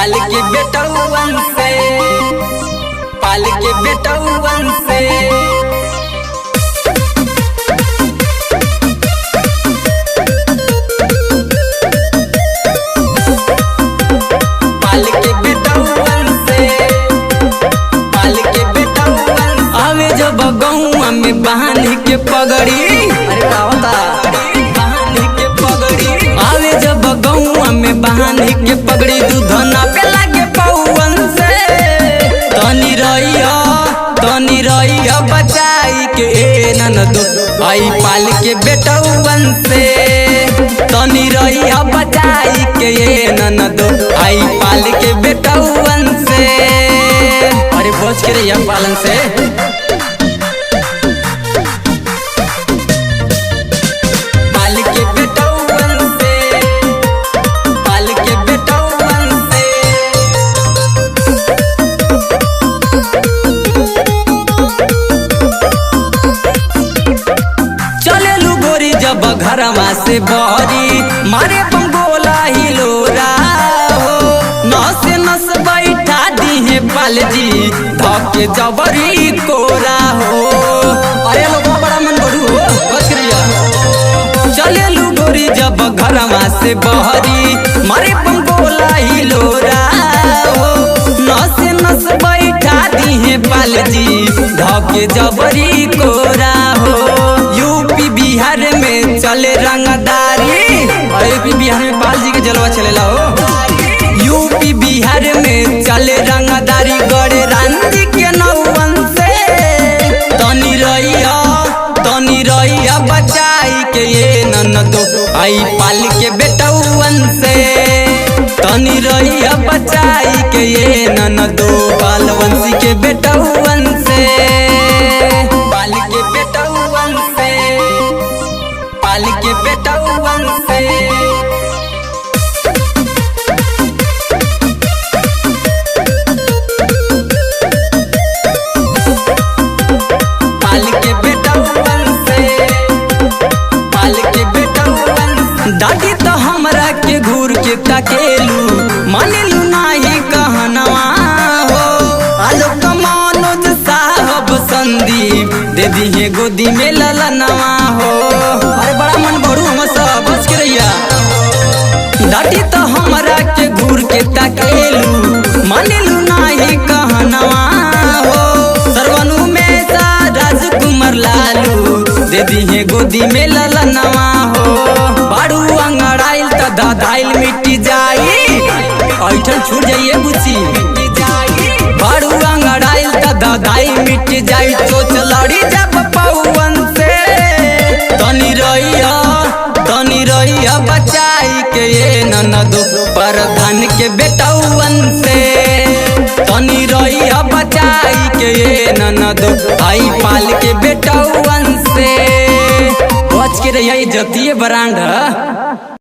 पाल के बेटौवन से, पाल के बेटौवन से। पाल के बेटौवन से, पाल के बेटौवन से। आवे जब गौआ में बांध के पगड़ी, अरे बाबा बांध के पगड़ी। आवे जब गौआ में बांध के पगड़ी, दूध ना पे लागे पौवन से। तनी रहिया बचाई के ननदो, आई पाल के बेटौवन से। तनी रहिया बचाई के ननदो, आई पाल के बेटौवन से। अरे बच के रहिया पालन से। पाल के बेटौवन से, पाल के बेटौवन से। चलेलू गोरी जब घरवा से बहरी, मारे बंगोला हिलोरा हो। नस नस बैठा दी है पालजी, धके जबरी कोरा हो। अरे लोगों बड़ा मन बड़ू हो, बच रहिया। चलेलू गोरी जब घरवा से बहरी, मारे बंगोला हिलोरा हो। नस नस बैठा दी है पालजी, धके जबरी कोरा हो। यूपी बिहार में चले रंगदारी, यूपी बिहार में पाल जी के जलवा चलेला हो। यूपी बिहार में चले रंगदारी, गड़े रांझी के नौवन से। तनी रहिया बचाई के ये ननदो, आई पाल के बेटौवन से। तनी रहिया बचाई के ये ननदो, बालवंशी के बेटौवन से। पाल के बेटौवन से, पाल के बेटौवन से। पाल के बेटौवन से, पाल के बेटौवन से। दादी तो हमरा के घूर के तकेलू, मानेलू नाही कहनवा हो। आलोक मनोज साहब संदीप, दे दिए गोदी में ललनवा हो। अरे बड़ा मन बड़ू हम सब, बच के रहिया। दादी तो हमरा के घूर के तकेलू, मानेलू नाही कहनवा हो। सरवनु में सा राजकुमार लालू, दे दिए गोदी में ललनवा हो। बाड़ू अंगड़ाइल त दादाइल मिट्टी जाई, ऐठन छूट जाइए बुची। बाड़ू अंगड़ाइल त दादाइल मिट्टी जाई, चोच लड़ी जब पौवन से। तनी रहिया बचाई के ये ननदो, प्रधान के बेटौवन से। तनी रहिया बचाई के ये ननदो, आई पाल के बेटौवन से। बच के रहिया, इज्जतिए बरांड।